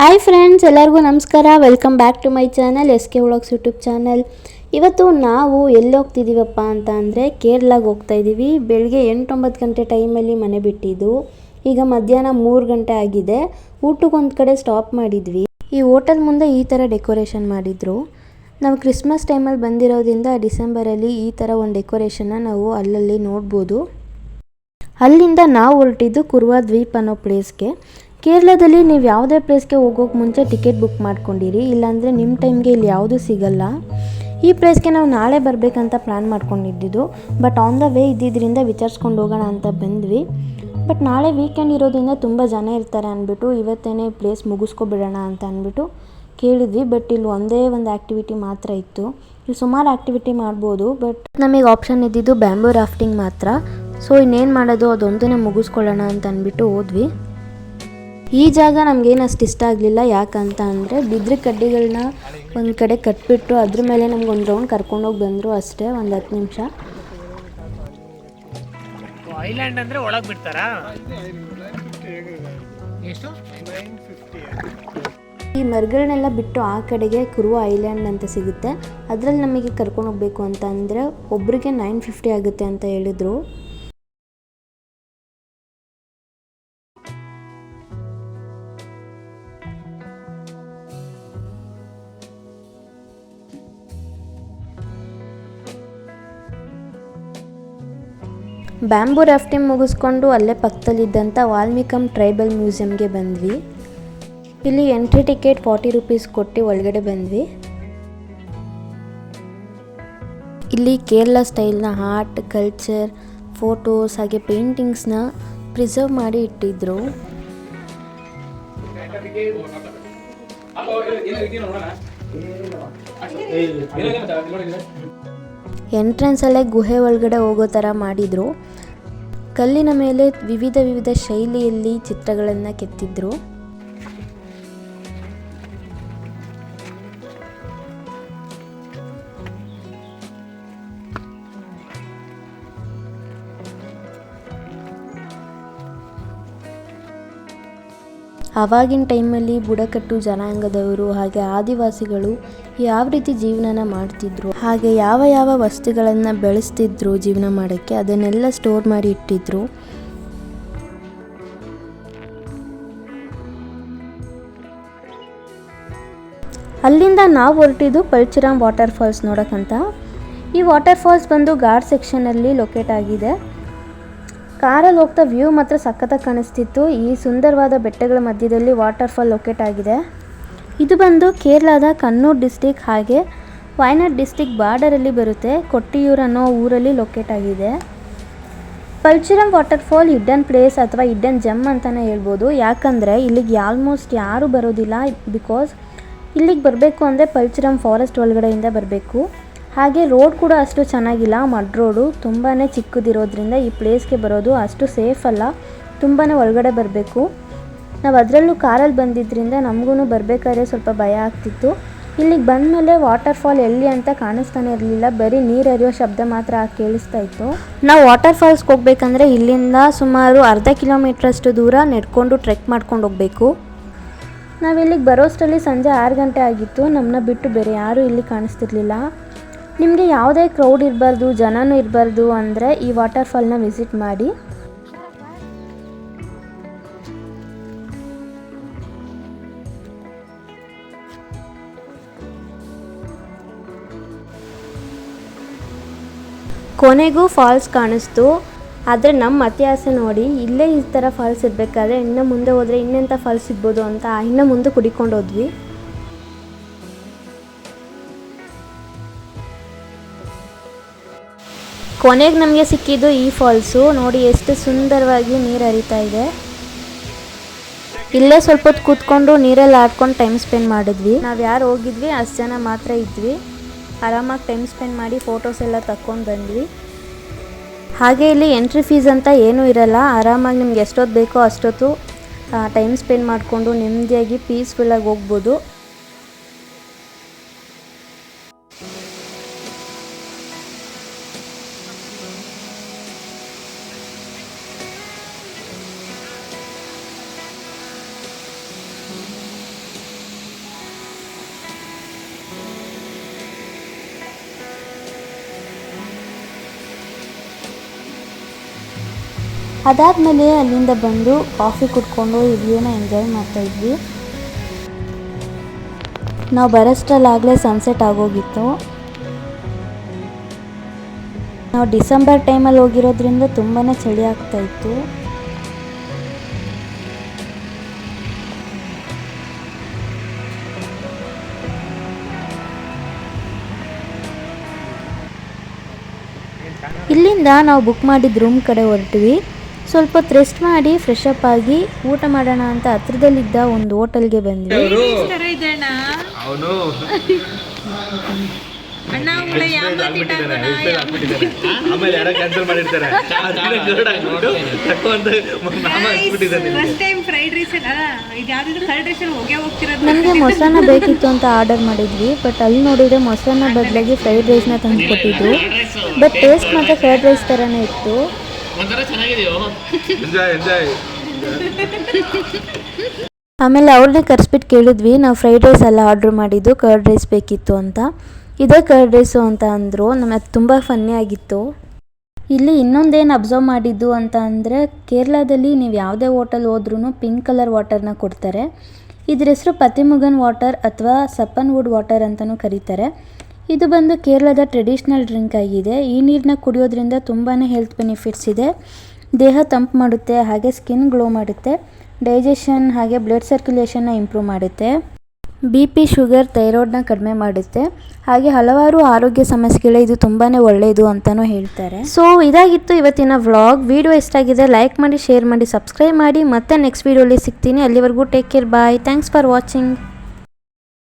Hi friends, ಎಲ್ಲರಿಗೂ ನಮಸ್ಕಾರ. Welcome back to my channel SK vlogs YouTube channel. ಇವತ್ತು ನಾವು ಎಲ್ಲಿ ಹೋಗ್ತಿದ್ದೀವಪ್ಪ ಅಂತ ಅಂದರೆ ಕೇರಳಗೆ ಹೋಗ್ತಾ ಇದ್ದೀವಿ. ಬೆಳಗ್ಗೆ 8-9 ಗಂಟೆ ಟೈಮಲ್ಲಿ ಮನೆ ಬಿಟ್ಟಿದ್ದು. ಈಗ ಮಧ್ಯಾಹ್ನ 3 ಗಂಟೆ ಆಗಿದೆ. ಊಟಕ್ಕೊಂದು ಕಡೆ ಸ್ಟಾಪ್ ಮಾಡಿದ್ವಿ. ಈ ಹೋಟೆಲ್ ಮುಂದೆ ಈ ಥರ ಡೆಕೋರೇಷನ್ ಮಾಡಿದ್ರು. ನಾವು ಕ್ರಿಸ್ಮಸ್ ಟೈಮಲ್ಲಿ ಬಂದಿರೋದ್ರಿಂದ ಡಿಸೆಂಬರಲ್ಲಿ ಈ ಥರ ಒಂದು ಡೆಕೋರೇಷನ್ನ ನಾವು ಅಲ್ಲಲ್ಲಿ ನೋಡ್ಬೋದು. ಅಲ್ಲಿಂದ ನಾವು ಹೊರಟಿದ್ದು ಕುರ್ವಾ ದ್ವೀಪ್ ಅನ್ನೋ ಪ್ಲೇಸ್ಗೆ. ಕೇರಳದಲ್ಲಿ ನೀವು ಯಾವುದೇ ಪ್ಲೇಸ್ಗೆ ಹೋಗೋಕ್ಕೆ ಮುಂಚೆ ಟಿಕೆಟ್ ಬುಕ್ ಮಾಡ್ಕೊಂಡಿರಿ, ಇಲ್ಲಾಂದರೆ ನಿಮ್ಮ ಟೈಮ್ಗೆ ಇಲ್ಲಿ ಯಾವುದೂ ಸಿಗಲ್ಲ. ಈ ಪ್ಲೇಸ್ಗೆ ನಾವು ನಾಳೆ ಬರಬೇಕಂತ ಪ್ಲ್ಯಾನ್ ಮಾಡ್ಕೊಂಡಿದ್ದು, ಬಟ್ ಆನ್ ದ ವೇ ಇದ್ದಿದ್ದರಿಂದ ವಿಚಾರಿಸ್ಕೊಂಡು ಹೋಗೋಣ ಅಂತ ಬಂದ್ವಿ. ಬಟ್ ನಾಳೆ ವೀಕೆಂಡ್ ಇರೋದ್ರಿಂದ ತುಂಬ ಜನ ಇರ್ತಾರೆ ಅಂದ್ಬಿಟ್ಟು ಇವತ್ತೇ ಪ್ಲೇಸ್ ಮುಗಿಸ್ಕೊಬಿಡೋಣ ಅಂತ ಅಂದ್ಬಿಟ್ಟು ಕೇಳಿದ್ವಿ. ಬಟ್ ಇಲ್ಲಿ ಒಂದೇ ಒಂದು ಆ್ಯಕ್ಟಿವಿಟಿ ಮಾತ್ರ ಇತ್ತು. ಇಲ್ಲಿ ಸುಮಾರು ಆ್ಯಕ್ಟಿವಿಟಿ ಮಾಡ್ಬೋದು, ಬಟ್ ನಮಗೆ ಆಪ್ಷನ್ ಇದ್ದಿದ್ದು ಬ್ಯಾಂಬೂ ರಾಫ್ಟಿಂಗ್ ಮಾತ್ರ. ಸೊ ಇನ್ನೇನು ಮಾಡೋದು, ಅದೊಂದನ್ನೇ ಮುಗಿಸ್ಕೊಳ್ಳೋಣ ಅಂತ ಅಂದ್ಬಿಟ್ಟು ಹೋದ್ವಿ. ಈ ಜಾಗ ನಮಗೇನು ಅಷ್ಟು ಇಷ್ಟ ಆಗಲಿಲ್ಲ. ಯಾಕಂತ ಅಂದರೆ ಬಿದ್ರ ಕಡ್ಡಿಗಳನ್ನ ಒಂದು ಕಡೆ ಕಟ್ಬಿಟ್ಟು ಅದ್ರ ಮೇಲೆ ನಮ್ಗೊಂದು ರೌಂಡ್ ಕರ್ಕೊಂಡೋಗಿ ಬಂದರು ಅಷ್ಟೇ, ಒಂದು 10 ನಿಮಿಷ. ಐಲ್ಯಾಂಡ್ ಅಂದರೆ ಒಳಗೆ ಬಿಡ್ತಾರಾ? ಎಷ್ಟು? ಈ ಮರಗಳನ್ನೆಲ್ಲ ಬಿಟ್ಟು ಆ ಕಡೆಗೆ ಕುರುವ ಐಲ್ಯಾಂಡ್ ಅಂತ ಸಿಗುತ್ತೆ. ಅದರಲ್ಲಿ ನಮಗೆ ಕರ್ಕೊಂಡು ಹೋಗಬೇಕು ಅಂತ ಅಂದರೆ ಒಬ್ರಿಗೆ 950 ಆಗುತ್ತೆ ಅಂತ ಹೇಳಿದರು. ಬ್ಯಾಂಬೂ ರಾಫ್ಟಿಂಗ್ ಮುಗಿಸ್ಕೊಂಡು ಅಲ್ಲೇ ಪಕ್ಕದಲ್ಲಿದ್ದಂಥ ವಾಲ್ಮೀಕಂ ಟ್ರೈಬಲ್ ಮ್ಯೂಸಿಯಮ್ಗೆ ಬಂದ್ವಿ. ಇಲ್ಲಿ ಎಂಟ್ರಿ ಟಿಕೆಟ್ 40 ರೂಪೀಸ್ ಕೊಟ್ಟು ಒಳಗಡೆ ಬಂದ್ವಿ. ಇಲ್ಲಿ ಕೇರಳ ಸ್ಟೈಲ್ನ ಆರ್ಟ್, ಕಲ್ಚರ್, ಫೋಟೋಸ್ ಹಾಗೆ ಪೇಂಟಿಂಗ್ಸ್ನ ಪ್ರಿಸರ್ವ್ ಮಾಡಿ ಇಟ್ಟಿದ್ರು. ಎಂಟ್ರೆನ್ಸಲ್ಲೇ ಗುಹೆ ಒಳಗಡೆ ಹೋಗೋ ಥರ ಮಾಡಿದರು. ಕಲ್ಲಿನ ಮೇಲೆ ವಿವಿಧ ಶೈಲಿಯಲ್ಲಿ ಚಿತ್ರಗಳನ್ನು ಕೆತ್ತಿದ್ರು. ಆವಾಗಿನ ಟೈಮಲ್ಲಿ ಬುಡಕಟ್ಟು ಜನಾಂಗದವರು ಹಾಗೆ ಆದಿವಾಸಿಗಳು ಯಾವ ರೀತಿ ಜೀವನನ ಮಾಡ್ತಿದ್ರು, ಹಾಗೆ ಯಾವ ವಸ್ತುಗಳನ್ನು ಬೆಳೆಸ್ತಿದ್ರು ಜೀವನ ಮಾಡೋಕ್ಕೆ, ಅದನ್ನೆಲ್ಲ ಸ್ಟೋರ್ ಮಾಡಿ ಇಟ್ಟಿದ್ರು. ಅಲ್ಲಿಂದ ನಾವು ಹೊರಟಿದ್ದು ಪಲ್ಚುರಾಮ್ ವಾಟರ್ ಫಾಲ್ಸ್ ನೋಡೋಕ್ಕಂತ. ಈ ವಾಟರ್ ಫಾಲ್ಸ್ ಬಂದು ಘಾಟ್ ಸೆಕ್ಷನಲ್ಲಿ ಲೊಕೇಟ್ ಆಗಿದೆ. ಕಾರಲ್ಲಿ ಹೋಗ್ತಾ ವ್ಯೂ ಮಾತ್ರ ಸಖತ್ತಾಗಿ ಕಾಣಿಸ್ತಿತ್ತು. ಈ ಸುಂದರವಾದ ಬೆಟ್ಟಗಳ ಮಧ್ಯದಲ್ಲಿ ವಾಟರ್ ಫಾಲ್ ಲೊಕೇಟ್ ಆಗಿದೆ. ಇದು ಬಂದು ಕೇರಳದ ಕಣ್ಣೂರ್ ಡಿಸ್ಟಿಕ್ ಹಾಗೆ ವಯನಾಡ್ ಡಿಸ್ಟಿಕ್ ಬಾರ್ಡರಲ್ಲಿ ಬರುತ್ತೆ. ಕೊಟ್ಟಿಯೂರ್ ಅನ್ನೋ ಊರಲ್ಲಿ ಲೊಕೇಟ್ ಆಗಿದೆ. ಪಲ್ಚುರಾಮ್ ವಾಟರ್ ಫಾಲ್ ಹಿಡ್ಡನ್ ಪ್ಲೇಸ್ ಅಥವಾ ಹಿಡ್ಡನ್ ಜಮ್ ಅಂತಲೇ ಹೇಳ್ಬೋದು. ಯಾಕಂದರೆ ಇಲ್ಲಿಗೆ ಆಲ್ಮೋಸ್ಟ್ ಯಾರೂ ಬರೋದಿಲ್ಲ. ಬಿಕಾಸ್ ಇಲ್ಲಿಗೆ ಬರಬೇಕು ಅಂದರೆ ಪಲ್ಚುರಾಮ್ ಫಾರೆಸ್ಟ್ ಒಳಗಡೆಯಿಂದ ಬರಬೇಕು. ಹಾಗೆ ರೋಡ್ ಕೂಡ ಅಷ್ಟು ಚೆನ್ನಾಗಿಲ್ಲ, ಮಡ್ ರೋಡು ತುಂಬಾ ಚಿಕ್ಕದಿರೋದ್ರಿಂದ ಈ ಪ್ಲೇಸ್ಗೆ ಬರೋದು ಅಷ್ಟು ಸೇಫ್ ಅಲ್ಲ, ತುಂಬಾ ಒಳಗಡೆ ಬರಬೇಕು. ನಾವು ಅದರಲ್ಲೂ ಕಾರಲ್ಲಿ ಬಂದಿದ್ದರಿಂದ ನಮಗೂ ಬರಬೇಕಾದ್ರೆ ಸ್ವಲ್ಪ ಭಯ ಆಗ್ತಿತ್ತು. ಇಲ್ಲಿಗೆ ಬಂದಮೇಲೆ ವಾಟರ್ ಫಾಲ್ ಎಲ್ಲಿ ಅಂತ ಕಾಣಿಸ್ತಾನೆ ಇರಲಿಲ್ಲ, ಬರೀ ನೀರು ಹರಿಯೋ ಶಬ್ದ ಮಾತ್ರ ಕೇಳಿಸ್ತಾ ಇತ್ತು. ನಾವು ವಾಟರ್ ಫಾಲ್ಸ್ಗೆ ಹೋಗ್ಬೇಕಂದ್ರೆ ಇಲ್ಲಿಂದ ಸುಮಾರು ಅರ್ಧ ಕಿಲೋಮೀಟ್ರಷ್ಟು ದೂರ ನಡ್ಕೊಂಡು ಟ್ರೆಕ್ ಮಾಡ್ಕೊಂಡು ಹೋಗಬೇಕು. ನಾವು ಇಲ್ಲಿಗೆ ಬರೋಷ್ಟರಲ್ಲಿ ಸಂಜೆ 6 ಗಂಟೆ ಆಗಿತ್ತು. ನಮ್ಮನ್ನ ಬಿಟ್ಟು ಬೇರೆ ಯಾರೂ ಇಲ್ಲಿ ಕಾಣಿಸ್ತಿರ್ಲಿಲ್ಲ. ನಿಮಗೆ ಯಾವುದೇ ಕ್ರೌಡ್ ಇರಬಾರ್ದು, ಜನನೂ ಇರಬಾರ್ದು ಅಂದರೆ ಈ ವಾಟರ್ ಫಾಲ್ನ ವಿಸಿಟ್ ಮಾಡಿ. ಕೊನೆಗೂ ಫಾಲ್ಸ್ ಕಾಣಿಸ್ತು. ಆದರೆ ನಮ್ಮ ಅತ್ಯಾಸೆ ನೋಡಿ ಇಲ್ಲೇ ಈ ಥರ ಫಾಲ್ಸ್ ಇರಬೇಕಾದ್ರೆ ಇನ್ನು ಮುಂದೆ ಹೋದರೆ ಇನ್ನೆಂಥ ಫಾಲ್ಸ್ ಸಿಗ್ಬೋದು ಅಂತ ಇನ್ನೂ ಮುಂದೆ ಕುಡಿಕೊಂಡು ಹೋದ್ವಿ. ಕೊನೆಗೆ ನಮಗೆ ಸಿಕ್ಕಿದ್ದು ಈ ಫಾಲ್ಸು. ನೋಡಿ ಎಷ್ಟು ಸುಂದರವಾಗಿ ನೀರು ಹರಿತಾ ಇದೆ. ಇಲ್ಲೇ ಸ್ವಲ್ಪ ಹೊತ್ತು ಕೂತ್ಕೊಂಡು ನೀರಲ್ಲಿ ಆಡ್ಕೊಂಡು ಟೈಮ್ ಸ್ಪೆಂಡ್ ಮಾಡಿದ್ವಿ. ನಾವು ಯಾರು ಹೋಗಿದ್ವಿ ಅಷ್ಟು ಜನ ಮಾತ್ರ ಇದ್ವಿ. ಆರಾಮಾಗಿ ಟೈಮ್ ಸ್ಪೆಂಡ್ ಮಾಡಿ ಫೋಟೋಸ್ ಎಲ್ಲ ತಕ್ಕೊಂಡು ಬಂದ್ವಿ. ಹಾಗೆ ಇಲ್ಲಿ ಎಂಟ್ರಿ ಫೀಸ್ ಅಂತ ಏನೂ ಇರಲ್ಲ. ಆರಾಮಾಗಿ ನಿಮ್ಗೆ ಎಷ್ಟೊತ್ತು ಬೇಕೋ ಅಷ್ಟೊತ್ತು ಟೈಮ್ ಸ್ಪೆಂಡ್ ಮಾಡಿಕೊಂಡು ನೆಮ್ಮದಿಯಾಗಿ ಪೀಸ್ಫುಲ್ಲಾಗಿ ಹೋಗ್ಬೋದು. ಅದಾದಮೇಲೆ ಅಲ್ಲಿಂದ ಬಂದು ಕಾಫಿ ಕುಡ್ಕೊಂಡು ಈ ವ್ಯೂನ ಎಂಜಾಯ್ ಮಾಡ್ತಾಯಿದ್ವಿ. ನಾವು ಬರೋಷ್ಟರಲ್ಲಾಗಲೇ ಸನ್ಸೆಟ್ ಆಗೋಗಿತ್ತು. ನಾವು ಡಿಸೆಂಬರ್ ಟೈಮಲ್ಲಿ ಹೋಗಿರೋದ್ರಿಂದ ತುಂಬಾ ಚಳಿ ಆಗ್ತಾಯಿತ್ತು. ಇಲ್ಲಿಂದ ನಾವು ಬುಕ್ ಮಾಡಿದ ರೂಮ್ ಕಡೆ ಹೊರಟ್ವಿ. ಸ್ವಲ್ಪ ಹೊತ್ತು ರೆಸ್ಟ್ ಮಾಡಿ ಫ್ರೆಶ್ ಅಪ್ ಆಗಿ ಊಟ ಮಾಡೋಣ ಅಂತ ಹತ್ರದಲ್ಲಿದ್ದ ಒಂದು ಹೋಟೆಲ್ಗೆ ಬಂದ್ವಿ. ನಮಗೆ ಮೊಸರನ್ನ ಬೇಕಿತ್ತು ಅಂತ ಆರ್ಡರ್ ಮಾಡಿದ್ವಿ. ಬಟ್ ಅಲ್ಲಿ ನೋಡಿದ್ರೆ ಮೊಸರನ್ನ ಬದಲಾಗಿ ಫ್ರೈಡ್ ರೈಸ್ನ ತಂದುಕೊಟ್ಟಿದ್ರು. ಬಟ್ ಟೇಸ್ಟ್ ಮಾತ್ರ ಫ್ರೈಡ್ ರೈಸ್ ಥರನೇ ಇತ್ತು. ಆಮೇಲೆ ಅವ್ರನ್ನೇ ಕರೆಸ್ಬಿಟ್ಟು ಕೇಳಿದ್ವಿ, ನಾವು ಫ್ರೈಡ್ ರೈಸ್ ಎಲ್ಲ ಆರ್ಡ್ರ್ ಮಾಡಿದ್ದು, ಕರ್ಡ್ ರೈಸ್ ಬೇಕಿತ್ತು ಅಂತ. ಇದೇ ಕರ್ಡ್ ರೈಸು ಅಂತ ಅಂದರು. ನಮಗೆ ಅದು ತುಂಬ ಫನ್ನಿ ಆಗಿತ್ತು. ಇಲ್ಲಿ ಇನ್ನೊಂದೇನು ಅಬ್ಸರ್ವ್ ಮಾಡಿದ್ದು ಅಂತ ಅಂದರೆ, ಕೇರಳದಲ್ಲಿ ನೀವು ಯಾವುದೇ ಹೋಟೆಲ್ ಹೋದ್ರೂ ಪಿಂಕ್ ಕಲರ್ ವಾಟರ್ನ ಕೊಡ್ತಾರೆ. ಇದ್ರ ಹೆಸರು ಪತಿಮುಗನ್ ವಾಟರ್ ಅಥವಾ ಸಪ್ಪನ್ವುಡ್ ವಾಟರ್ ಅಂತಲೂ ಕರೀತಾರೆ. ಇದು ಬಂದು ಕೇರಳದ ಟ್ರೆಡಿಷ್ನಲ್ ಡ್ರಿಂಕ್ ಆಗಿದೆ. ಈ ನೀರನ್ನ ಕುಡಿಯೋದ್ರಿಂದ ತುಂಬಾ ಹೆಲ್ತ್ ಬೆನಿಫಿಟ್ಸ್ ಇದೆ. ದೇಹ ತಂಪು ಮಾಡುತ್ತೆ, ಹಾಗೆ ಸ್ಕಿನ್ ಗ್ಲೋ ಮಾಡುತ್ತೆ, ಡೈಜೆಷನ್ ಹಾಗೆ ಬ್ಲಡ್ ಸರ್ಕ್ಯುಲೇಷನ್ನ ಇಂಪ್ರೂವ್ ಮಾಡುತ್ತೆ, BP, ಶುಗರ್, ಥೈರಾಯ್ಡ್ನ ಕಡಿಮೆ ಮಾಡುತ್ತೆ, ಹಾಗೆ ಹಲವಾರು ಆರೋಗ್ಯ ಸಮಸ್ಯೆಗಳೇ ಇದು ತುಂಬಾ ಒಳ್ಳೆಯದು ಅಂತಲೂ ಹೇಳ್ತಾರೆ. ಸೊ ಇದಾಗಿತ್ತು ಇವತ್ತಿನ ವ್ಲಾಗ್. ವಿಡಿಯೋ ಇಷ್ಟ ಆಗಿದೆ ಲೈಕ್ ಮಾಡಿ, ಶೇರ್ ಮಾಡಿ, ಸಬ್ಸ್ಕ್ರೈಬ್ ಮಾಡಿ. ಮತ್ತೆ ನೆಕ್ಸ್ಟ್ ವೀಡಿಯೋಲಿ ಸಿಗ್ತೀನಿ. ಅಲ್ಲಿವರೆಗೂ take care, bye. Thanks for watching.